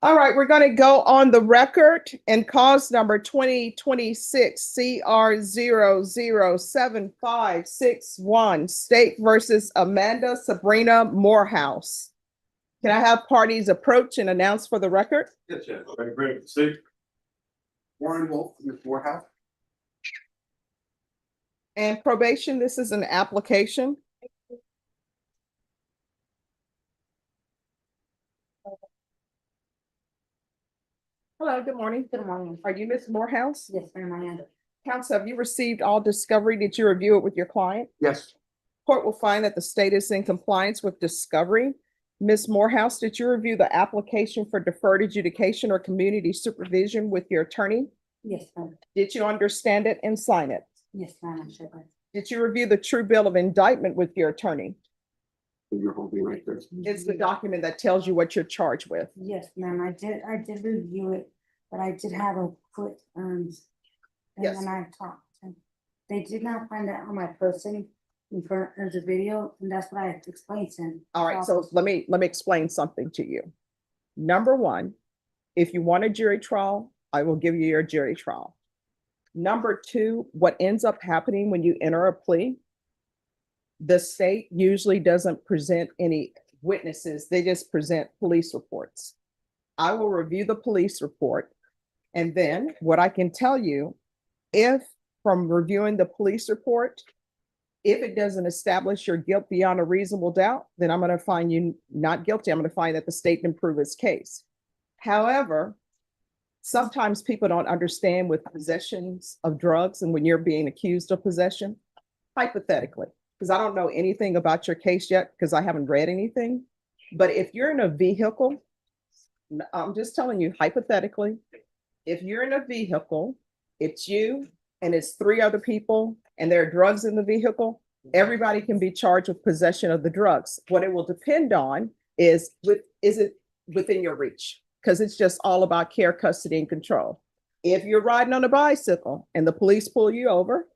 All right, we're going to go on the record and cause number 2026 CR 007561, State versus Amanda Sabrina Morehouse. Can I have parties approach and announce for the record? Yes, yes. Ready to see? Warren Wolf, Ms. Morehouse. And probation, this is an application. Hello, good morning. Good morning. Are you Ms. Morehouse? Yes, ma'am, I am. Counsel, have you received all discovery? Did you review it with your client? Yes. Court will find that the state is in compliance with discovery. Ms. Morehouse, did you review the application for deferred adjudication or community supervision with your attorney? Yes, ma'am. Did you understand it and sign it? Yes, ma'am, I sure did. Did you review the true bill of indictment with your attorney? You're holding right there. It's the document that tells you what you're charged with. Yes, ma'am, I did review it, but I did have a quick, and Yes. then I talked to. They did not find that on my person in front of the video, and that's what I explained to him. All right, so let me explain something to you. Number one, if you want a jury trial, I will give you your jury trial. Number two, what ends up happening when you enter a plea, the state usually doesn't present any witnesses. They just present police reports. I will review the police report. And then what I can tell you, if from reviewing the police report, if it doesn't establish your guilt beyond a reasonable doubt, then I'm going to find you not guilty. I'm going to find that the state didn't prove its case. However, sometimes people don't understand with possessions of drugs and when you're being accused of possession, hypothetically, because I don't know anything about your case yet because I haven't read anything. But if you're in a vehicle, I'm just telling you hypothetically, if you're in a vehicle, it's you and it's three other people and there are drugs in the vehicle, everybody can be charged with possession of the drugs. What it will depend on is it within your reach? Because it's just all about care, custody, and control. If you're riding on a bicycle and the police pull you over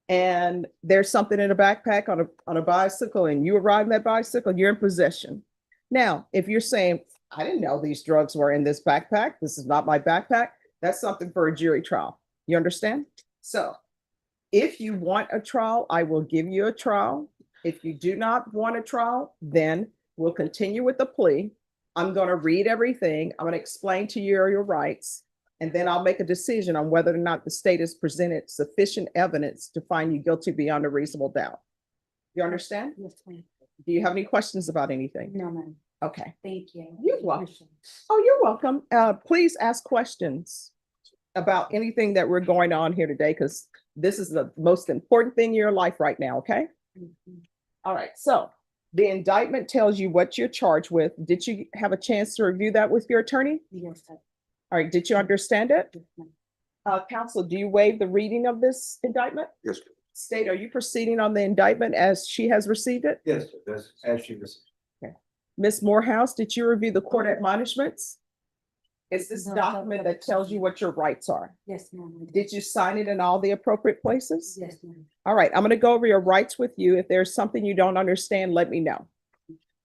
and there's something in a backpack on a bicycle and you were riding that bicycle, you're in possession. Now, if you're saying, I didn't know these drugs were in this backpack, this is not my backpack, that's something for a jury trial. You understand? So if you want a trial, I will give you a trial. If you do not want a trial, then we'll continue with the plea. I'm going to read everything. I'm going to explain to you your rights, and then I'll make a decision on whether or not the state has presented sufficient evidence to find you guilty beyond a reasonable doubt. You understand? Yes, ma'am. Do you have any questions about anything? No, ma'am. Okay. Thank you. You're welcome. Oh, you're welcome. Please ask questions about anything that we're going on here today, because this is the most important thing in your life right now, okay? Mhm. All right, so the indictment tells you what you're charged with. Did you have a chance to review that with your attorney? Yes, sir. All right, did you understand it? Yes, ma'am. Counsel, do you waive the reading of this indictment? Yes. State, are you proceeding on the indictment as she has received it? Yes, that's as she was. Ms. Morehouse, did you review the court admonishments? It's this No, document that tells you what your rights are. Yes, ma'am. I did. Did you sign it in all the appropriate places? Yes, ma'am. All right, I'm going to go over your rights with you. If there's something you don't understand, let me know.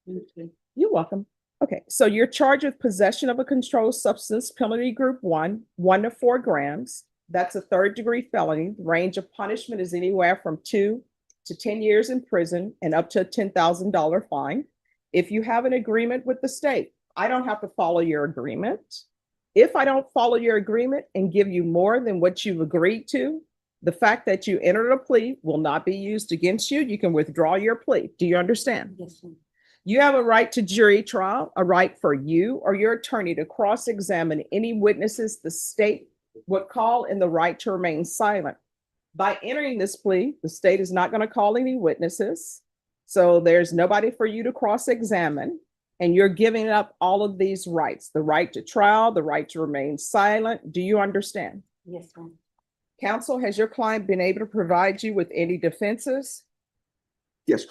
Thank you. You're welcome. Okay, so you're charged with possession of a controlled substance, penalty group 1, 1 to 4 grams. That's a third-degree felony. The range of punishment is anywhere from 2 to 10 years in prison and up to a $10,000 fine. If you have an agreement with the state, I don't have to follow your agreement. If I don't follow your agreement and give you more than what you've agreed to, the fact that you entered a plea will not be used against you. You can withdraw your plea. Do you understand? Yes, ma'am. You have a right to jury trial, a right for you or your attorney to cross-examine any witnesses the state would call, and the right to remain silent. By entering this plea, the state is not going to call any witnesses. So there's nobody for you to cross-examine, and you're giving up all of these rights, the right to trial, the right to remain silent. Do you understand? Yes, ma'am. Counsel, has your client been able to provide you with any defenses? Yes.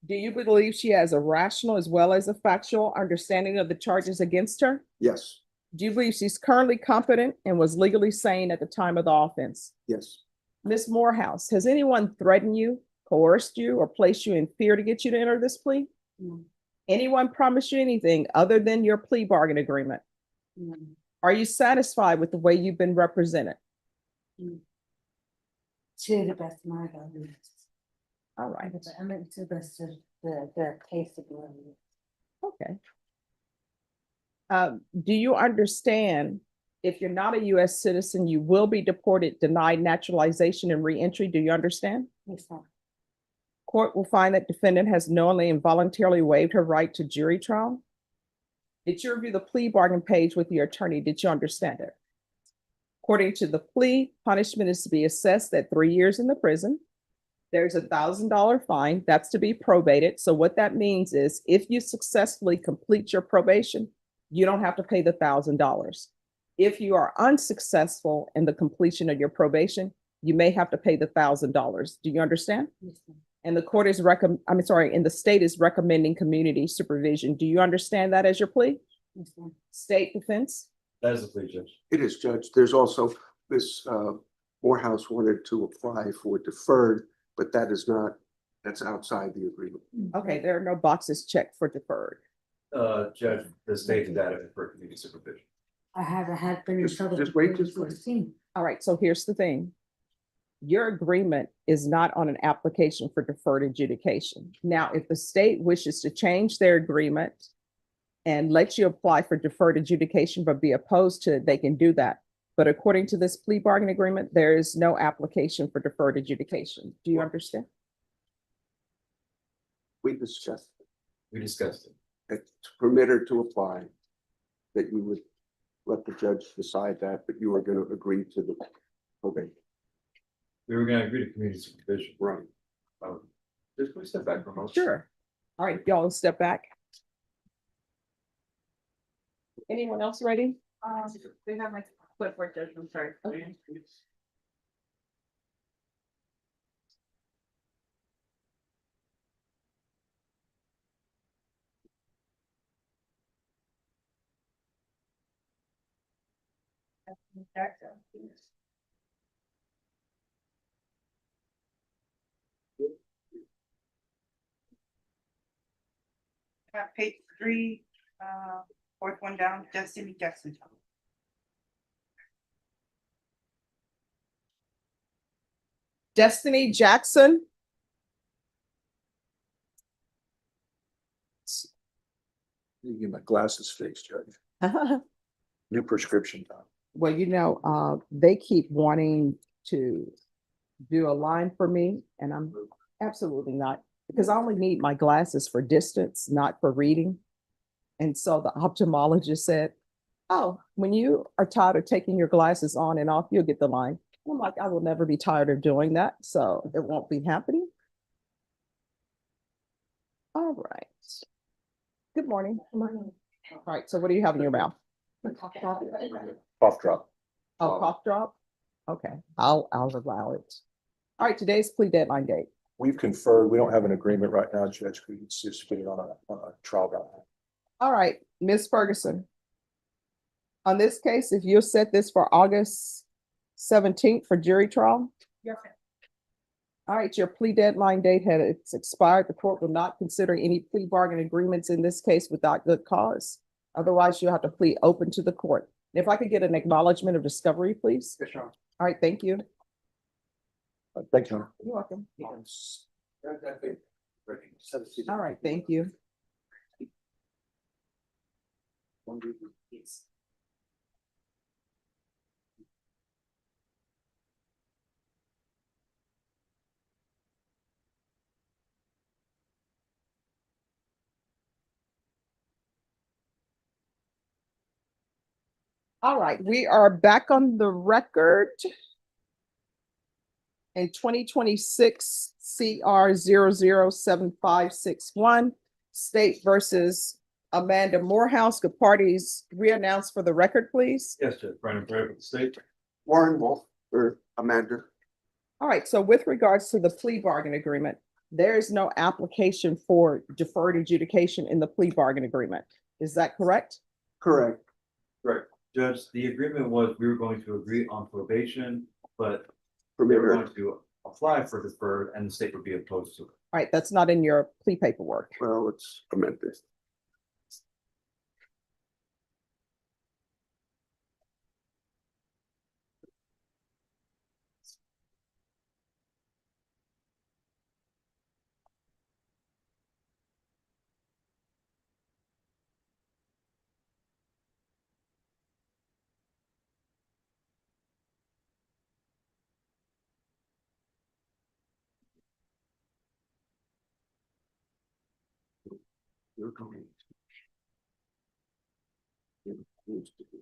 Do you believe she has a rational as well as a factual understanding of the charges against her? Yes. Do you believe she's currently competent and was legally sane at the time of the offense? Yes. Ms. Morehouse, has anyone threatened you, coerced you, or placed you in fear to get you to enter this plea? No. Anyone promised you anything other than your plea bargain agreement? Mm, Are you satisfied with the way you've been represented? To the best of my ability. All right, I mean, to the best of the case ability. okay. Do you understand if you're not a US citizen, you will be deported, denied naturalization and reentry? Do you understand? Yes, ma'am. Court will find that defendant has knowingly and voluntarily waived her right to jury trial. Did you review the plea bargain page with your attorney? Did you understand it? According to the plea, punishment is to be assessed at 3 years in the prison. There's $1,000 fine that's to be probated. So what that means is if you successfully complete your probation, you don't have to pay the $1,000. If you are unsuccessful in the completion of your probation, you may have to pay the $1,000. Do you understand? Yes, ma'am. And the court is and the state is recommending community supervision. Do you understand that as your plea? Yes, ma'am. State defense? That is the plea, Judge. It is, Judge. There's also this, Morehouse wanted to apply for deferred, but that is not, that's outside the agreement. Okay, there are no boxes checked for deferred. Judge, the state is adequate for community supervision. I haven't had been in Just- trouble. just wait, since just wait. 2016. All right, so here's the thing. Your agreement is not on an application for deferred adjudication. Now, if the state wishes to change their agreement and let you apply for deferred adjudication but be opposed to it, they can do that. But according to this plea bargain agreement, there is no application for deferred adjudication. Do you understand? We discussed We discussed it. that to permit her to apply, that you would let the judge decide that, but you were going to agree to the probation. We were gonna agree to community supervision. Right. Just please step back for a moment. Sure. All right, y'all step back. Anyone else ready? They have my clipboard, Judge, I'm sorry. Okay. Page 3, fourth one down, Destiny Jackson. Destiny Jackson. You get my glasses fixed, Judge. New prescription time. Well, they keep wanting to do a line for me, and I'm absolutely not, because I only need my glasses for distance, not for reading. And so the ophthalmologist said, oh, when you are tired of taking your glasses on and off, you'll get the line. I'm like, I will never be tired of doing that, so it won't be happening. All right. Good morning. All right, so what do you have in your mouth? Cough drop. Oh, cough drop? Okay, I'll allow it. All right, today's plea deadline date. We've conferred, we don't have an agreement right now, Judge, we can just get it on a trial route. All right, Ms. Ferguson. On this case, if you'll set this for August 17th for jury trial. Yes. All right, your plea deadline date it's expired. The court will not consider any plea bargain agreements in this case without good cause. Otherwise, you'll have to plead open to the court. If I could get an acknowledgement of discovery, please. Yes, Your Honor. All right, thank you. Thank you, Your Honor. You're welcome. Ready. All right, thank you. All right, we are back on the record. In 2026 CR 007561, State versus Amanda Morehouse. Could parties re-announce for the record, please? Yes, Judge. Brandon Prayer for the state. Warren Wolf or Amanda. All right, so with regards to the plea bargain agreement, there is no application for deferred adjudication in the plea bargain agreement. Is that correct? Correct. Right. Judge, the agreement was we were going to agree on probation, but we Permit were her. going to apply for deferred and the state would be opposed to it. All right, that's not in your plea paperwork. Well, let's amend this. You're going. It needs to be.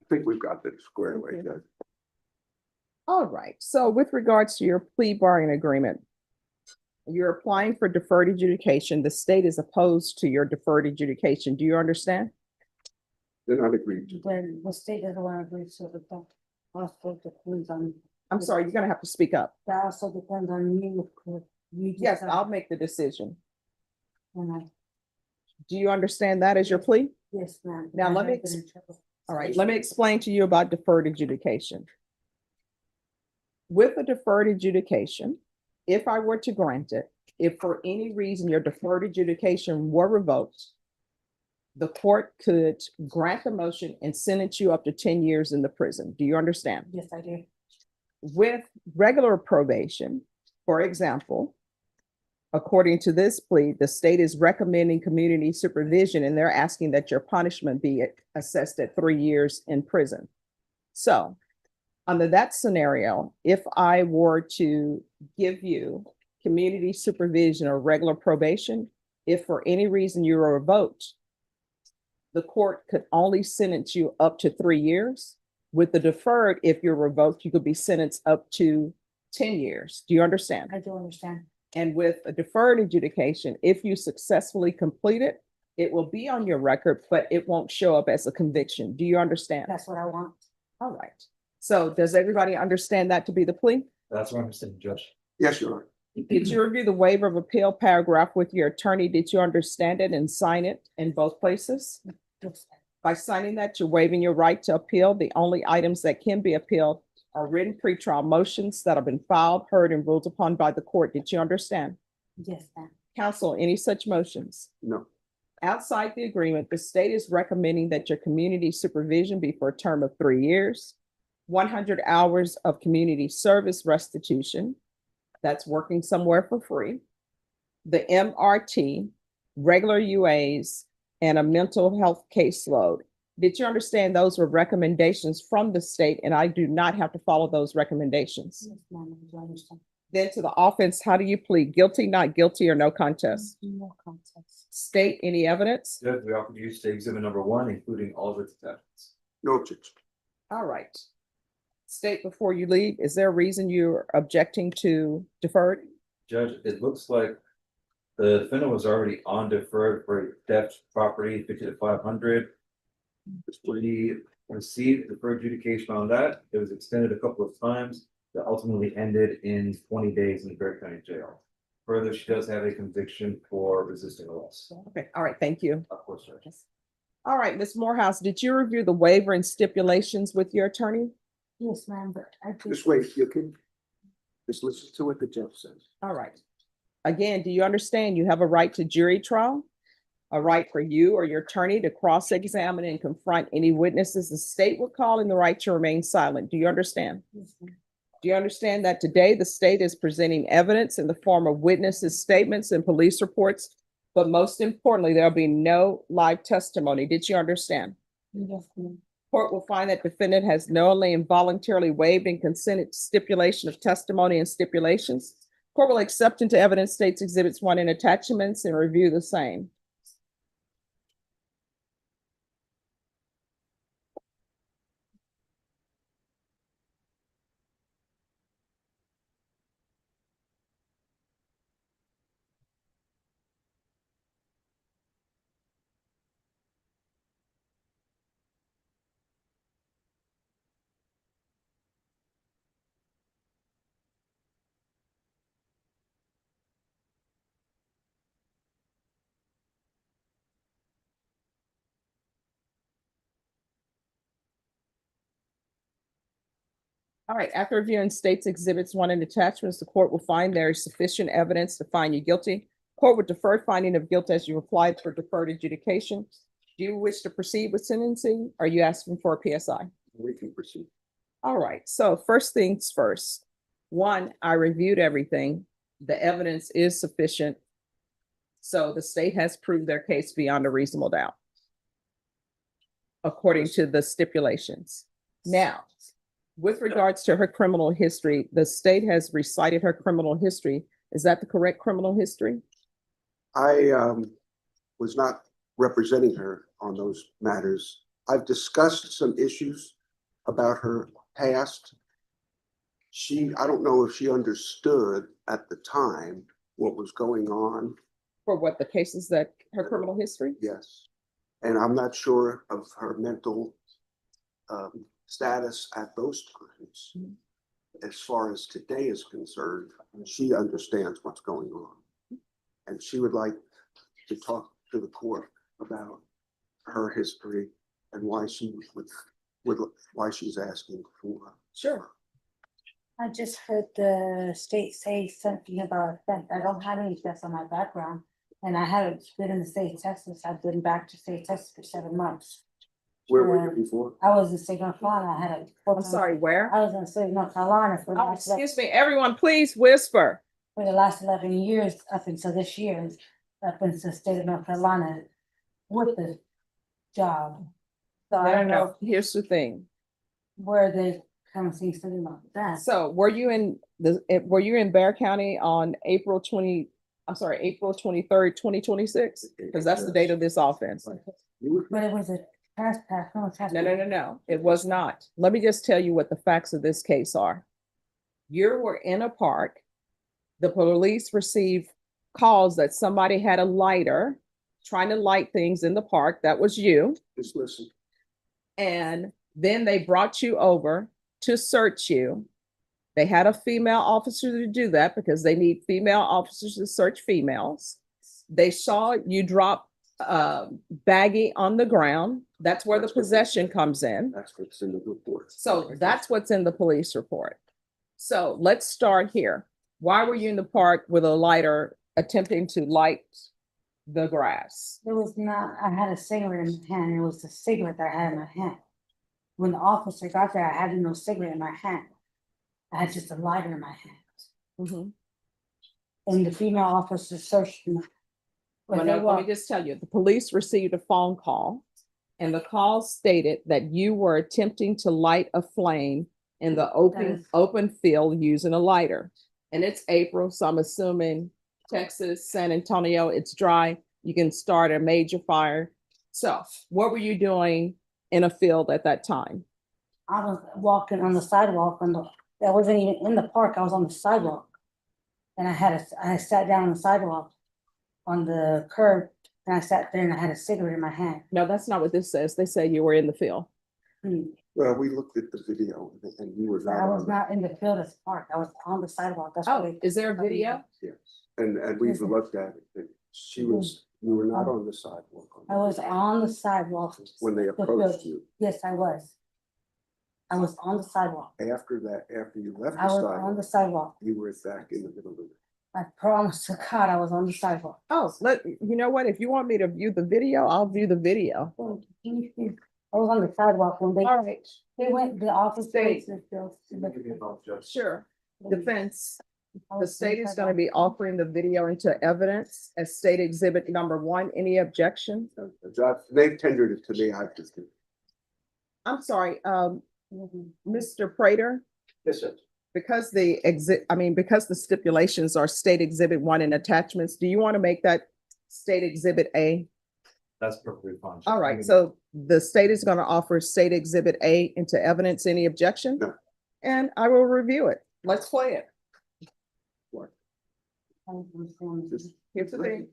I think we've got this squared away, Okay. Judge. All right, so with regards to your plea bargaining agreement, you're applying for deferred adjudication. The state is opposed to your deferred adjudication. Do you understand? They're not agreed to. Then the state doesn't want to agree, so the also depends on, I'm sorry, you're gonna have to speak up. that also depends on you. If you Yes, decide, I'll make the decision. and I- Do you understand that as your plea? Yes, ma'am. Now, I let me have been in trouble. All right, let me explain to you about deferred adjudication. With a deferred adjudication, if I were to grant it, if for any reason your deferred adjudication were revoked, the court could grant the motion and sentence you up to 10 years in the prison. Do you understand? Yes, I do. With regular probation, for example, according to this plea, the state is recommending community supervision and they're asking that your punishment be assessed at 3 years in prison. So under that scenario, if I were to give you community supervision or regular probation, if for any reason you were revoked, the court could only sentence you up to 3 years. With the deferred, if you're revoked, you could be sentenced up to 10 years. Do you understand? I do understand. And with a deferred adjudication, if you successfully complete it, it will be on your record, but it won't show up as a conviction. Do you understand? That's what I want. All right. So does everybody understand that to be the plea? That's what I'm saying, Judge. Yes, Your Honor. Did you review the waiver of appeal paragraph with your attorney? Did you understand it and sign it in both places? Yes, By signing that, you're waiving your right to appeal. The only items that can be appealed are written pretrial motions that have been filed, heard, and ruled upon by the court. Did you understand? yes, ma'am. Counsel, any such motions? No. Outside the agreement, the state is recommending that your community supervision be for a term of 3 years, 100 hours of community service restitution, that's working somewhere for free, the MRT, regular UAs, and a mental health caseload. Did you understand those were recommendations from the state and I do not have to follow those recommendations? Yes, ma'am, I do understand. Then to the offense, how do you plead? Guilty, not guilty, or no contest? No contest. State any evidence? Judge, we offered you state exhibit number 1, including all of its attachments. No objection. All right. State before you leave, is there a reason you're objecting to deferred? Judge, it looks like the defendant was already on deferred for theft property 50 to 500. We received deferred adjudication on that. It was extended a couple of times. That ultimately ended in 20 days in the Berry County Jail. Further, she does have a conviction for resisting arrest. Okay, all right, thank you. Of course, Judge. All right, Ms. Morehouse, did you review the waiver and stipulations with your attorney? Yes, ma'am, but I do. Just wait, you can just listen to what the judge says. All right. Again, do you understand you have a right to jury trial? A right for you or your attorney to cross-examine and confront any witnesses the state would call, and the right to remain silent. Do you understand? Yes, ma'am. Do you understand that today the state is presenting evidence in the form of witnesses' statements and police reports? But most importantly, there'll be no live testimony. Did you understand? Yes, ma'am. Court will find that defendant has knowingly and voluntarily waived and consented to stipulation of testimony and stipulations. Court will accept into evidence states exhibits 1 and attachments and review the same. All right, after reviewing states exhibits 1 and attachments, the court will find there is sufficient evidence to find you guilty. Court would defer finding of guilt as you applied for deferred adjudication. Do you wish to proceed with sentencing? Are you asking for a PSI? We can proceed. All right, so first things first. 1, I reviewed everything. The evidence is sufficient. So the state has proved their case beyond a reasonable doubt, according to the stipulations. Now, With regards to her criminal history, the state has recited her criminal history. Is that the correct criminal history? I was not representing her on those matters. I've discussed some issues about her past. I don't know if she understood at the time what was going on. For what, the cases that, her criminal history? Yes. And I'm not sure of her mental status at those times. As far as today is concerned, she understands what's going on. And she would like to talk to the court about her history and why she why she's asking for. Sure. I just heard the state say something about theft. I don't have any thefts on my background. And I haven't been in the state of Texas. I've been back to state of Texas for 7 months. Where were you before? I was in the state of North Carolina. I had a. I'm sorry, where? I was in the state of North Carolina for the Oh, last, excuse me, everyone, please whisper. for the last 11 years, up until this year, up into the state of North Carolina with the job. So I don't know Here's the thing. where they come see something about that. So were you in Bear County on April 23rd, 2026? Because that's the date of this offense. But it was a trespass, no trespass. No. It was not. Let me just tell you what the facts of this case are. You were in a park. The police received calls that somebody had a lighter trying to light things in the park. That was you. Just listen. And then they brought you over to search you. They had a female officer to do that because they need female officers to search females. They saw you drop baggie on the ground. That's where the possession comes in. That's what's in the report. So that's what's in the police report. So let's start here. Why were you in the park with a lighter attempting to light the grass? It was not, I had a cigarette in my hand. It was the cigarette that I had in my hand. When the officer got there, I had no cigarette in my hand. I had just a lighter in my hand. Mhm. And the female officer searched me. Well, When no, they let me walked, just tell you, the police received a phone call, and the call stated that you were attempting to light a flame in the open field using a lighter. And it's April, so I'm assuming Texas, San Antonio, it's dry. You can start a major fire. So what were you doing in a field at that time? I was walking on the sidewalk I wasn't even in the park. I was on the sidewalk. And I sat down on the sidewalk on the curb and I sat there and I had a cigarette in my hand. No, that's not what this says. They say you were in the field. Well, we looked at the video and you were not. I was on the- not in the field at the park. I was on the sidewalk. That's Oh, what is there a video? Yes, and we've looked at it. And you were not on the sidewalk. I was on the sidewalk. When they approached you. Yes, I was. I was on the sidewalk. After that, after you left I the was on the sidewalk, sidewalk. you were back in the middle of it. I promise to God, I was on the sidewalk. Oh, you know what? If you want me to view the video, I'll view the video. I was on the sidewalk when All right, they went, the office. State. Sure. sure. Defense, the state is going to be offering the video into evidence as state exhibit number 1. Any objection? They've tendered it to me. I just. I'm sorry, Mr. Prater, Yes, sir. because because the stipulations are state exhibit 1 and attachments, do you want to make that state exhibit A? That's perfectly fine. All right, so the state is going to offer state exhibit A into evidence. Any objection? No. And I will review it. Let's play it. Here's the thing.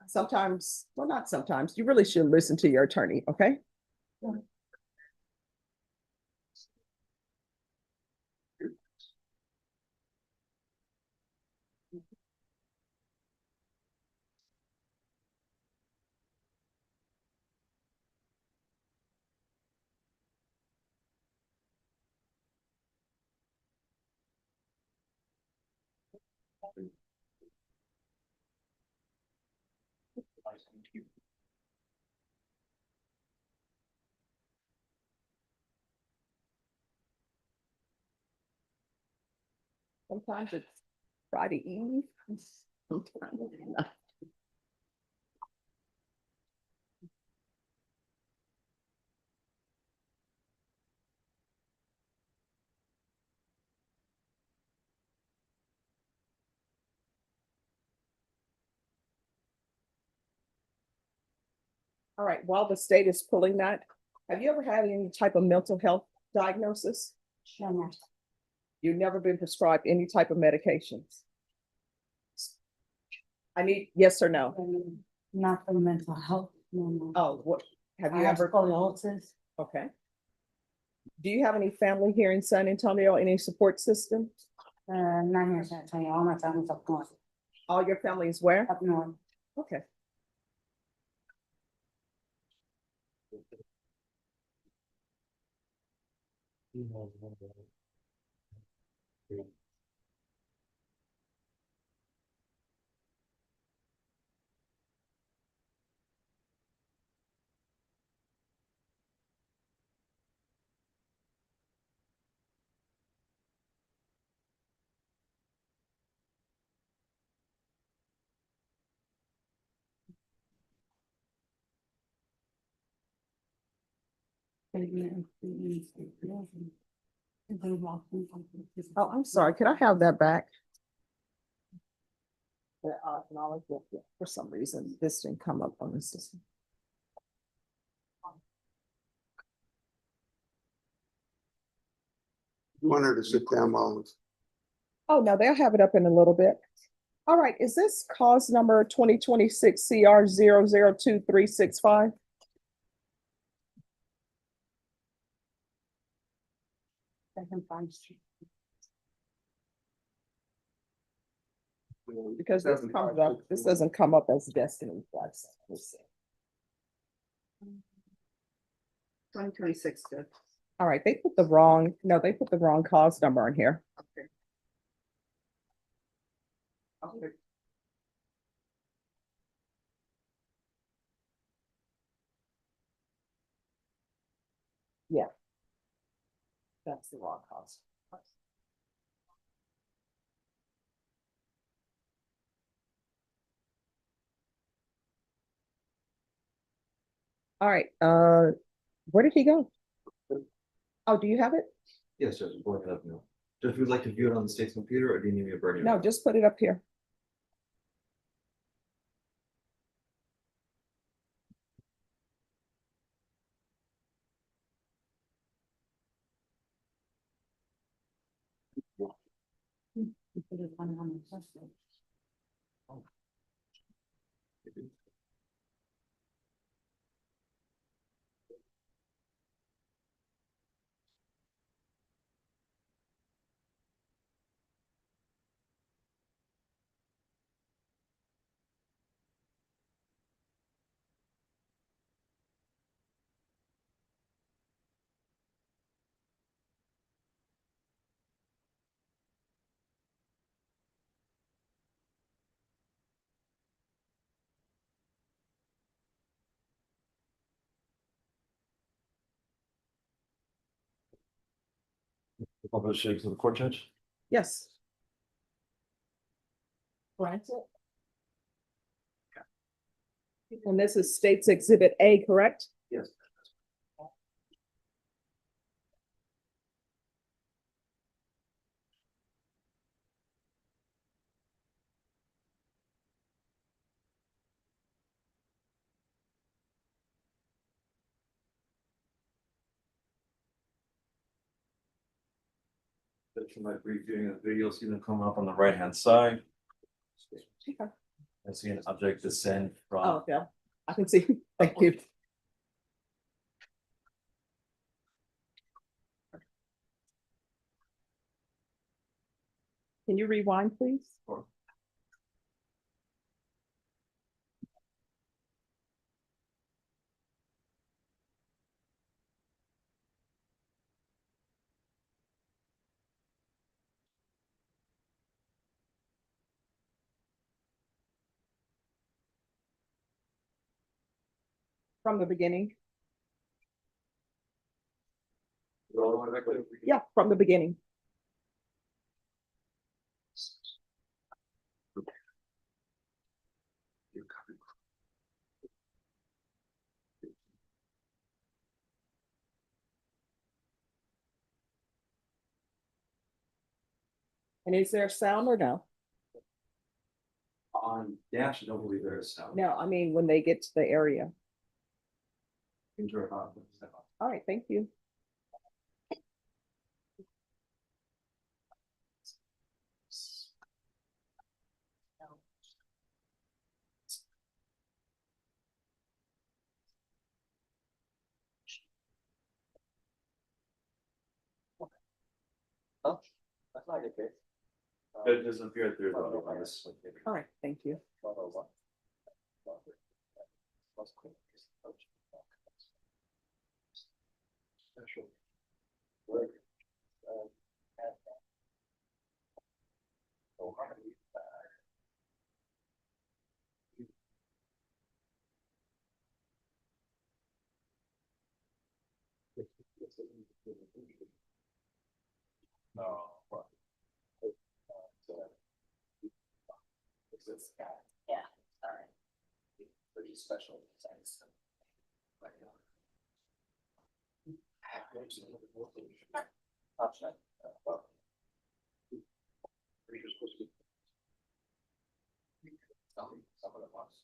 Sometimes, well, not sometimes, you really should listen to your attorney, okay? Sometimes it's Friday Eve. Sometimes it's not. All right, while the state is pulling that, have you ever had any type of mental health diagnosis? No, ma'am. You've never been prescribed any type of medications? I need yes or no. Not for mental health, no, no. Oh, what, have I you have ever, scoliosis. okay. Do you have any family here in San Antonio, any support system? Not here in San Antonio, all my family's up north, All your family is where? up north. Okay. Oh, I'm sorry. Could I have that back? The knowledge book, yeah, for some reason, this didn't come up on the system. You want her to sit down while Oh, no, they'll have it up in a little bit. All right, is this cause number 2026 CR 002365? Because this comes up, this doesn't come up as Destiny Flex. Let's see. 2026, good. All right, they put the wrong, no, they put the wrong cause number in here. Okay. Okay. Yeah. That's the wrong cause. All right, where did he go? Oh, do you have it? Yes, Judge, I'm pulling it up now. Judge, would you like to view it on the state's computer, or do you need me to burn it? No, just put it up here. Publish it to the court, Judge? Yes. Grant it. And this is State's Exhibit A, correct? Yes. Judge, you might be viewing the video, see them coming up on the right-hand side. Okay. I see an object descend from. Oh, yeah, I can see. Thank you. Can you rewind, please? Sure. From the beginning? Go all the way back there. Yeah, from the beginning. you're coming. And is there sound or no? On dash, I don't believe there is sound. No, I mean, when they get to the area. Enjoy. All right, thank you. It doesn't appear there's otherwise. All right, thank you. Yeah, sorry. Pretty special. Thanks. Option. Some of the ones.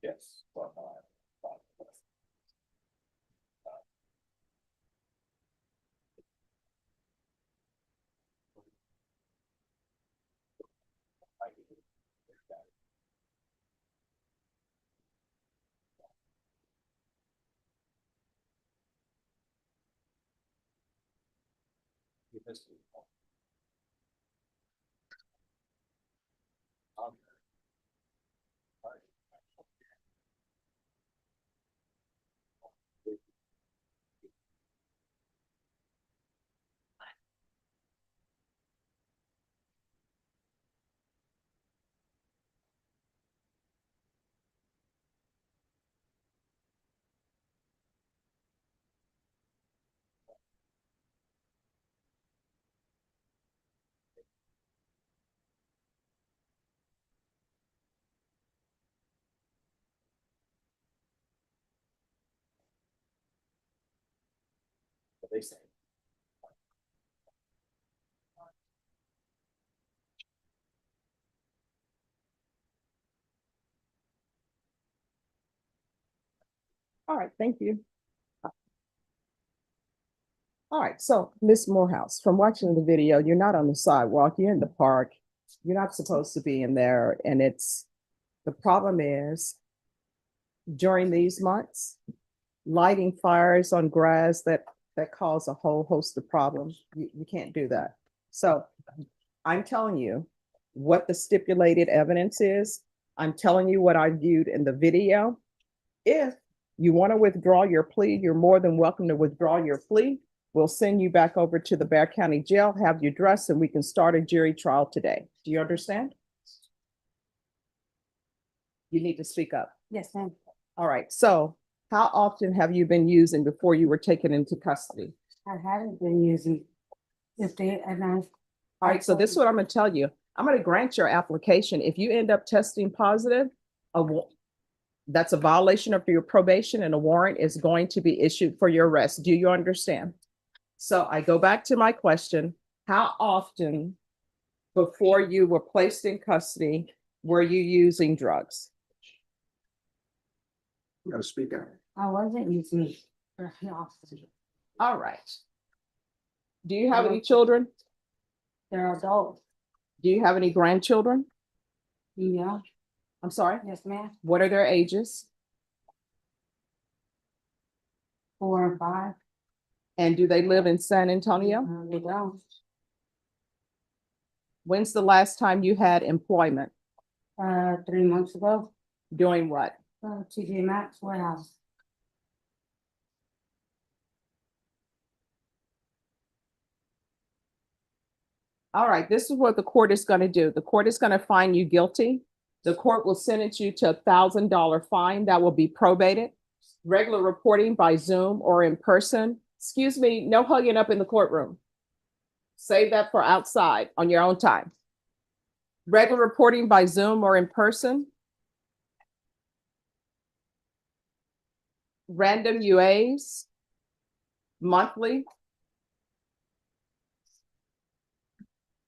Yes. What they say. All right, thank you. All right, so Miss Morehouse, from watching the video, you're not on the sidewalk, you're in the park. You're not supposed to be in there, and the problem is during these months, lighting fires on grass that cause a whole host of problems. You can't do that. So I'm telling you what the stipulated evidence is. I'm telling you what I viewed in the video. If you want to withdraw your plea, you're more than welcome to withdraw your plea. We'll send you back over to the Bexar County Jail, have you dressed, and we can start a jury trial today. Do you understand? You need to speak up. Yes, ma'am. All right, so how often have you been using before you were taken into custody? I haven't been using. if they, and I. All right, so this is what I'm gonna tell you. I'm gonna grant your application. If you end up testing positive, that's a violation of your probation and a warrant is going to be issued for your arrest. Do you understand? So I go back to my question, how often before you were placed in custody were you using drugs? You gotta speak out. I wasn't using it for the officer. All right. Do you have any children? They're adults. Do you have any grandchildren? Yeah, I'm sorry, yes, ma'am. what are their ages? 4 and 5. And do they live in San Antonio? They don't. When's the last time you had employment? 3 months ago, Doing what? TJ Maxx warehouse. All right, this is what the court is going to do. The court is going to find you guilty. The court will sentence you to $1,000 fine that will be probated. Regular reporting by Zoom or in person. Excuse me, no hugging up in the courtroom. Save that for outside on your own time. Regular reporting by Zoom or in person. Random UAs. Monthly.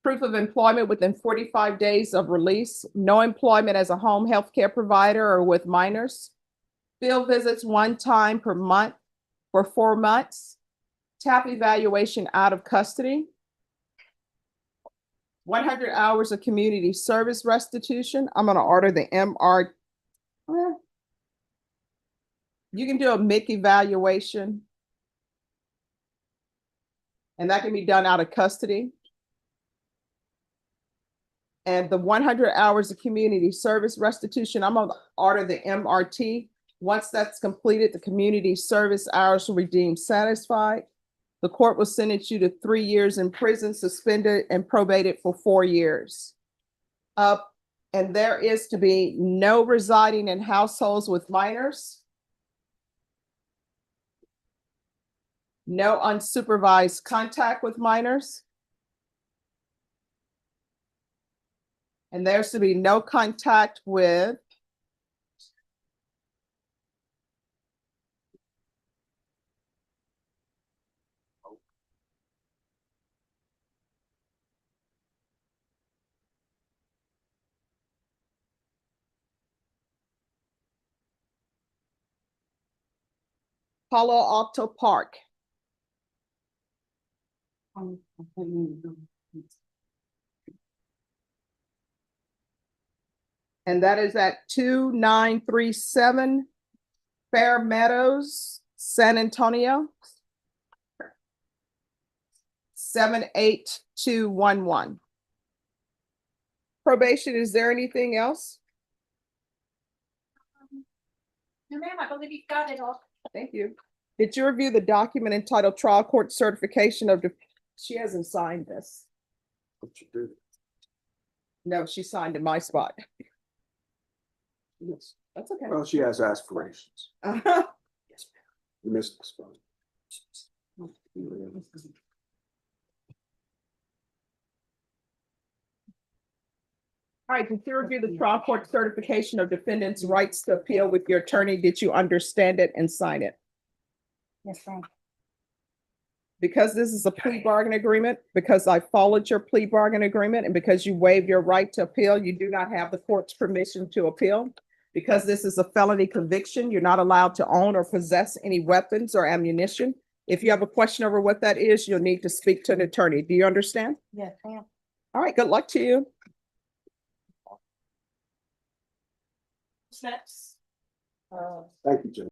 Proof of employment within 45 days of release. No employment as a home health care provider or with minors. Field visits 1 time per month for 4 months. TAP evaluation out of custody. 100 hours of community service restitution. I'm gonna order the MR. You can do a MIC evaluation. And that can be done out of custody. And the 100 hours of community service restitution, I'm gonna order the MRT. Once that's completed, the community service hours will be deemed satisfied. The court will sentence you to 3 years in prison, suspended and probated for 4 years. And there is to be no residing in households with minors. No unsupervised contact with minors. And there's to be no contact with Palo Alto Park. And that is at 2937 Fair Meadows, San Antonio. 78211. Probation, is there anything else? No, ma'am, I believe you got it all. Thank you. Did you review the document entitled Trial Court Certification of, she hasn't signed this. What you do? No, she signed in my spot. Yes. That's okay. Well, she has aspirations. Uh-huh. You missed this one. All right, did you review the trial court certification of defendant's rights to appeal with your attorney? Did you understand it and sign it? Yes, ma'am. Because this is a plea bargain agreement, because I followed your plea bargain agreement, and because you waived your right to appeal, you do not have the court's permission to appeal. Because this is a felony conviction, you're not allowed to own or possess any weapons or ammunition. If you have a question over what that is, you'll need to speak to an attorney. Do you understand? Yes, ma'am. All right, good luck to you. Next. Thank you, Jim.